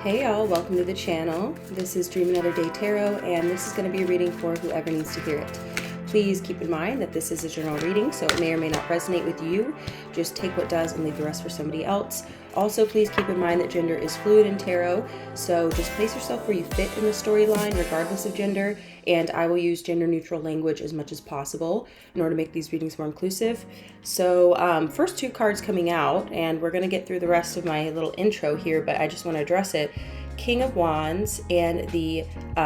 Hey y'all, welcome to the channel. This is Dream Another Day Tarot, and this is going to be a reading for whoever needs to hear it. Please keep in mind that this is a general reading, so it may or may not resonate with you. Just take what does and leave the rest for somebody else. Also, please keep in mind that gender is fluid in tarot, so just place yourself where you fit in the storyline, regardless of gender, and I will use gender-neutral language as much as possible in order to make these readings more inclusive. So, first two cards coming out, and we're going to get through the rest of my little intro here, but I just want to address it. King of Wands and the,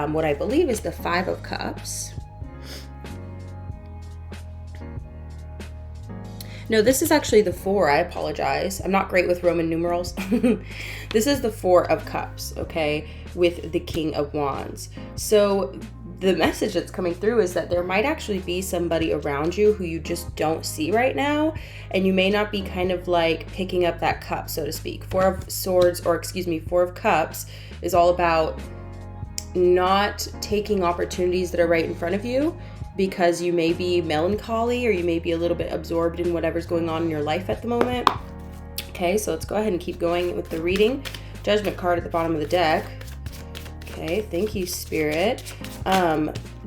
what I believe is the Five of Cups. No, this is actually the Four. I apologize. I'm not great with Roman numerals. This is the Four of Cups, okay, with the King of Wands. So the message that's coming through is that there might actually be somebody around you who you just don't see right now, and you may not be kind of like picking up that cup, so to speak. Four of Swords, or excuse me, Four of Cups is all about not taking opportunities that are right in front of you, because you may be melancholy or you may be a little bit absorbed in whatever's going on in your life at the moment. Okay, so let's go ahead and keep going with the reading. Judgment card at the bottom of the deck. Okay, thank you, Spirit.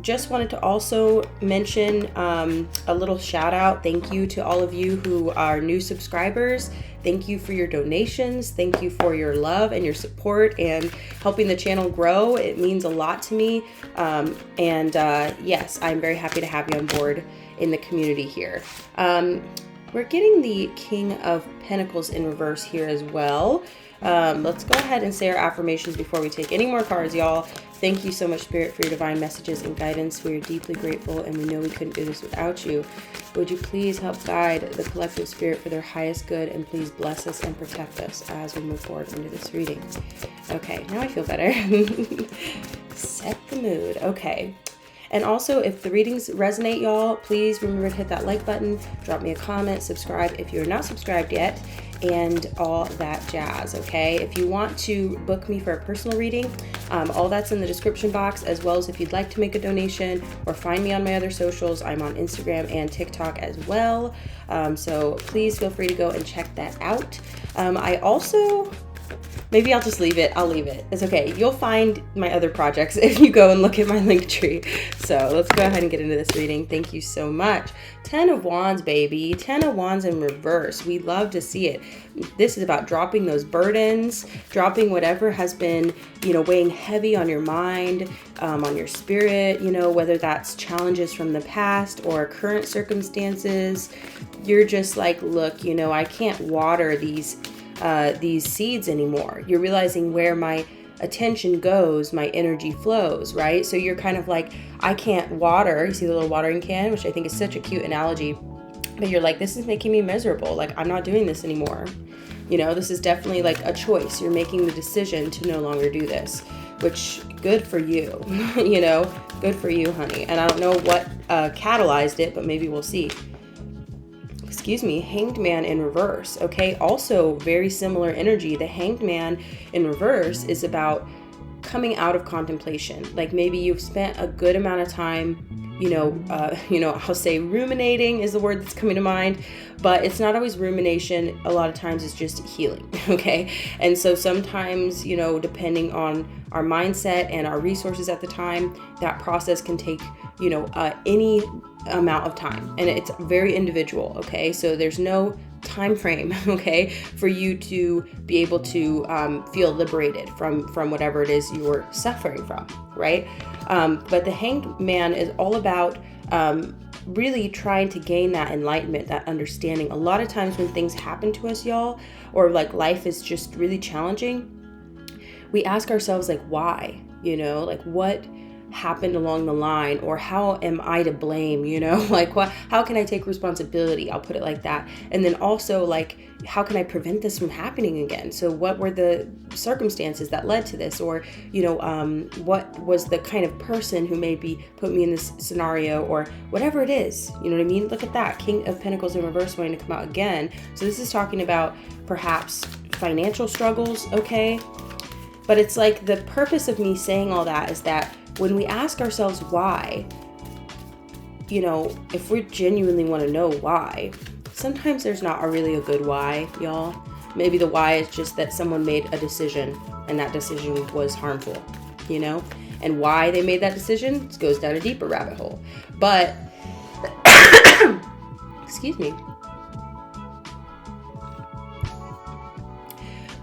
Just wanted to also mention a little shout out. Thank you to all of you who are new subscribers. Thank you for your donations. Thank you for your love and your support and helping the channel grow. It means a lot to me. Yes, I'm very happy to have you on board in the community here. We're getting the King of Pentacles in reverse here as well. Let's go ahead and say our affirmations before we take any more cards, y'all. Thank you so much, Spirit, for your divine messages and guidance. We are deeply grateful, and we know we couldn't do this without you. Would you please help guide the collective spirit for their highest good, and please bless us and protect us as we move forward into this reading. Okay, now I feel better. Set the mood. Okay. And also, if the readings resonate, y'all, please remember to hit that like button, drop me a comment, subscribe if you're not subscribed yet, and all that jazz, okay? If you want to book me for a personal reading, all that's in the description box, as well as if you'd like to make a donation or find me on my other socials. I'm on Instagram and TikTok as well, so please feel free to go and check that out. I also... Maybe I'll just leave it. I'll leave it. It's okay. You'll find my other projects if you go and look at my link tree. So let's go ahead and get into this reading. Thank you so much. 10 of Wands, baby. 10 of Wands in reverse. We love to see it. This is about dropping those burdens, dropping whatever has been, weighing heavy on your mind, on your spirit, whether that's challenges from the past or current circumstances. You're just like, look, I can't water these seeds anymore. You're realizing where my attention goes, my energy flows, right? So you're kind of like, I can't water. You see the little watering can, which I think is such a cute analogy, but you're like, this is making me miserable. Like, I'm not doing this anymore. This is definitely like a choice. You're making the decision to no longer do this, which good for you, good for you, honey. And I don't know what catalyzed it, but maybe we'll see. Excuse me, Hanged Man in reverse. Okay, also very similar energy. The Hanged Man in reverse is about coming out of contemplation. Like maybe you've spent a good amount of time, I'll say ruminating is the word that's coming to mind, but it's not always rumination. A lot of times it's just healing. Okay, and so sometimes, depending on our mindset and our resources at the time, that process can take, any amount of time, and it's very individual. Okay, so there's no time frame, okay, for you to be able to feel liberated from whatever it is you're suffering from, right? But the Hanged Man is all about really trying to gain that enlightenment, that understanding. A lot of times when things happen to us, y'all, or like life is just really challenging, we ask ourselves like, why? Like what happened along the line, or how am I to blame, like how can I take responsibility? I'll put it like that. And then also like, how can I prevent this from happening again? So what were the circumstances that led to this? Or, what was the kind of person who maybe put me in this scenario, or whatever it is, you know what I mean? Look at that, King of Pentacles in reverse wanting to come out again. So this is talking about perhaps financial struggles, okay? But it's like the purpose of me saying all that is that when we ask ourselves why, if we genuinely want to know why, sometimes there's not really a good why, y'all. Maybe the why is just that someone made a decision and that decision was harmful, you know? And why they made that decision goes down a deeper rabbit hole. But, excuse me.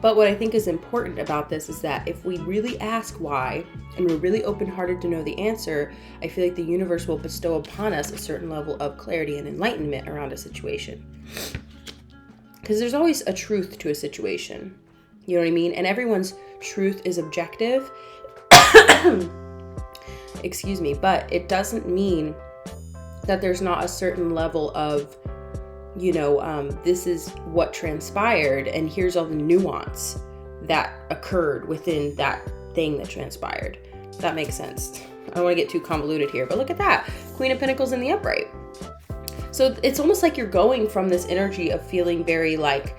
But what I think is important about this is that if we really ask why, and we're really open-hearted to know the answer, I feel like the universe will bestow upon us a certain level of clarity and enlightenment around a situation. Because there's always a truth to a situation. You know what I mean? And everyone's truth is objective. Excuse me. But it doesn't mean that there's not a certain level of, you know, this is what transpired and here's all the nuance that occurred within that thing that transpired. That makes sense. I don't want to get too convoluted here, but look at that. Queen of Pentacles in the upright. So it's almost like you're going from this energy of feeling very like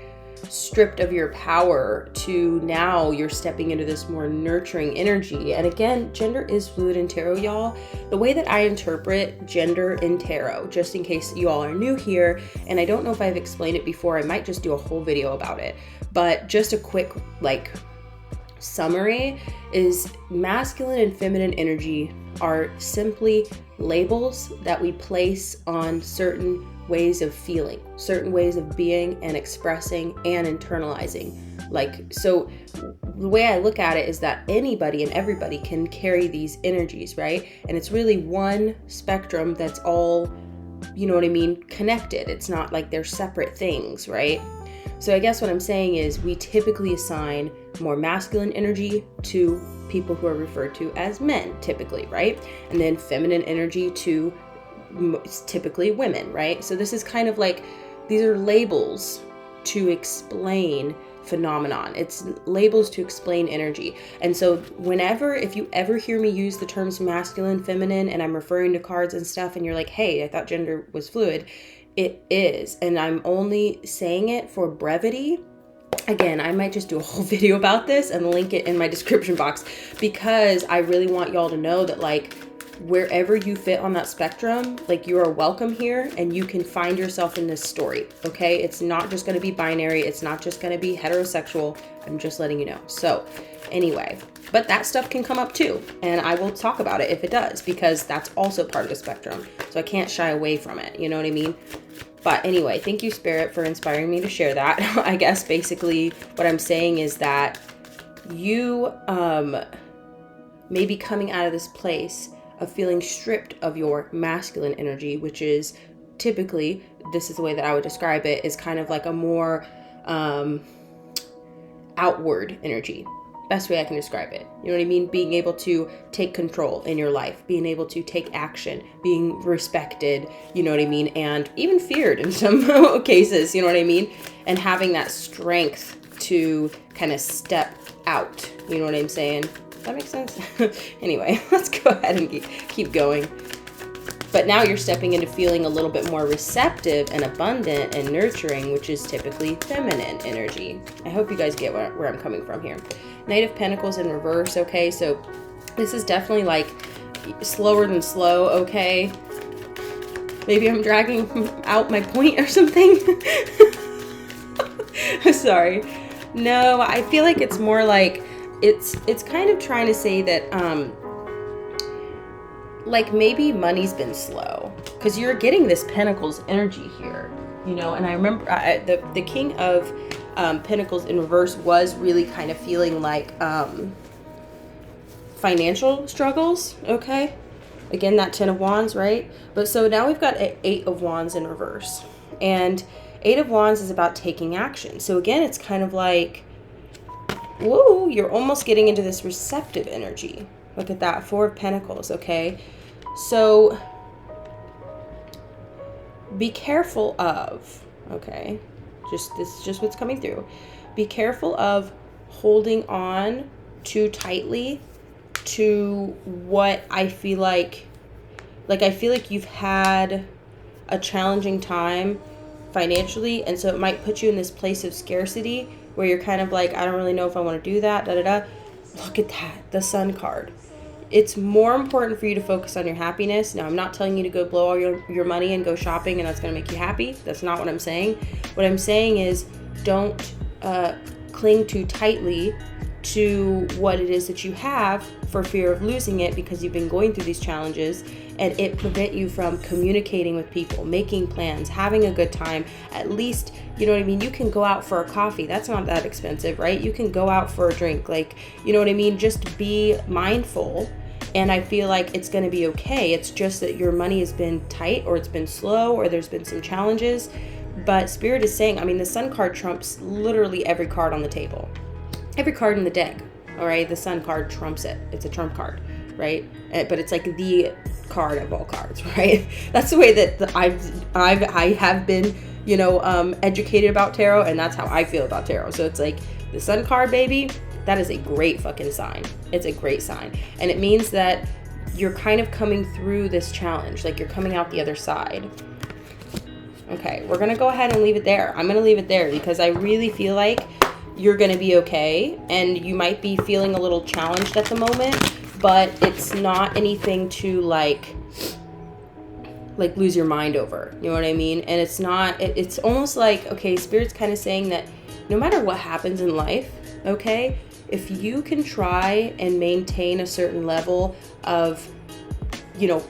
stripped of your power to now you're stepping into this more nurturing energy. And again, gender is fluid in tarot, y'all. The way that I interpret gender in tarot, just in case you all are new here, and I don't know if I've explained it before, I might just do a whole video about it, but just a quick like summary is masculine and feminine energy are simply labels that we place on certain ways of feeling, certain ways of being and expressing and internalizing. Like, so the way I look at it is that anybody and everybody can carry these energies, right? And it's really one spectrum that's all, you know what I mean, connected. It's not like they're separate things, right? So I guess what I'm saying is we typically assign more masculine energy to people who are referred to as men, typically, right? And then feminine energy to typically women, right? So this is kind of like, these are labels to explain phenomenon. It's labels to explain energy. And so whenever, if you ever hear me use the terms masculine, feminine, and I'm referring to cards and stuff, and you're like, hey, I thought gender was fluid, it is. And I'm only saying it for brevity. Again, I might just do a whole video about this and link it in my description box, because I really want y'all to know that like wherever you fit on that spectrum, like you are welcome here and you can find yourself in this story. Okay. It's not just going to be binary. It's not just going to be heterosexual. I'm just letting you know. So anyway, but that stuff can come up too. And I will talk about it if it does, because that's also part of the spectrum. So I can't shy away from it. You know what I mean? But anyway, thank you, Spirit, for inspiring me to share that. I guess basically what I'm saying is that you may be coming out of this place of feeling stripped of your masculine energy, which is typically, this is the way that I would describe it, is kind of like a more outward energy. Best way I can describe it. You know what I mean? Being able to take control in your life, being able to take action, being respected, you know what I mean? And even feared in some cases, you know what I mean? And having that strength to kind of step out, you know what I'm saying? That makes sense? Anyway, let's go ahead and keep going. But now you're stepping into feeling a little bit more receptive and abundant and nurturing, which is typically feminine energy. I hope you guys get where I'm coming from here. Knight of Pentacles in reverse, okay? So this is definitely like slower than slow, okay? Maybe I'm dragging out my point or something. Sorry. No, I feel like it's more like, it's kind of trying to say that, like maybe money's been slow, because you're getting this Pentacles energy here, you know. And I remember the King of Pentacles in reverse was really kind of feeling like financial struggles, okay? Again, that 10 of Wands, right? But so now we've got an 8 of Wands in reverse, and 8 of Wands is about taking action. So again, it's kind of like, whoa, you're almost getting into this receptive energy. Look at that, 4 of Pentacles, okay? So be careful of, okay, this is just what's coming through. Be careful of holding on too tightly to what I feel like I feel like you've had a challenging time financially, and so it might put you in this place of scarcity where you're kind of like, I don't really know if I want to do that, Look at that, the Sun card. It's more important for you to focus on your happiness. Now, I'm not telling you to go blow all your money and go shopping and that's going to make you happy. That's not what I'm saying. What I'm saying is don't cling too tightly to what it is that you have for fear of losing it, because you've been going through these challenges, and it prevent you from communicating with people, making plans, having a good time. At least, you know what I mean? You can go out for a coffee. That's not that expensive, right? You can go out for a drink. Like, you know what I mean? Just be mindful. And I feel like it's going to be okay. It's just that your money has been tight, or it's been slow, or there's been some challenges. But Spirit is saying, I mean, the Sun card trumps literally every card on the table. Every card in the deck, all right? The Sun card trumps it. It's a trump card, right? But it's like the card of all cards, right? That's the way that I have been, you know, educated about tarot, and that's how I feel about tarot. So it's like the Sun card, baby, that is a great fucking sign. It's a great sign. And it means that you're kind of coming through this challenge, like you're coming out the other side. Okay, we're gonna go ahead and leave it there. I'm gonna leave it there because I really feel like you're gonna be okay, and you might be feeling a little challenged at the moment, but it's not anything to like lose your mind over, you know what I mean? And it's not, it's almost like, okay, Spirit's kind of saying that no matter what happens in life, okay, if you can try and maintain a certain level of, you know,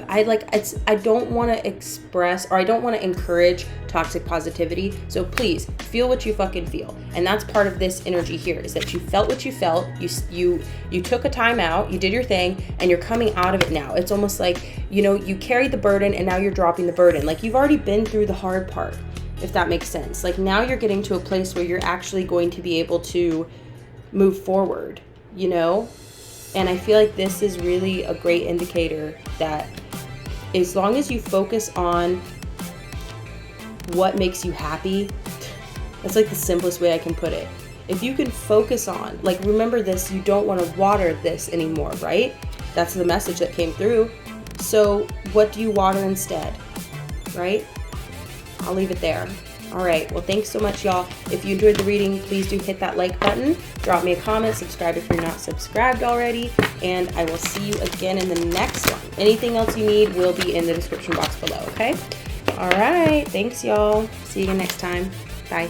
I don't want to express, or I don't want to encourage toxic positivity. So please feel what you fucking feel. And that's part of this energy here, is that you felt what you felt. You took a time out, you did your thing, and you're coming out of it now. It's almost like, you know, you carried the burden and now you're dropping the burden. Like, you've already been through the hard part, if that makes sense. Like, now you're getting to a place where you're actually going to be able to move forward, you know? And I feel like this is really a great indicator that as long as you focus on what makes you happy, that's like the simplest way I can put it. If you can focus on, like, remember this, you don't want to water this anymore, right? That's the message that came through. So what do you water instead, right? I'll leave it there. All right, well, thanks so much, y'all. If you enjoyed the reading, please do hit that like button, drop me a comment, subscribe if you're not subscribed already, and I will see you again in the next one. Anything else you need will be in the description box below, okay? All right, thanks, y'all. See you again next time. Bye.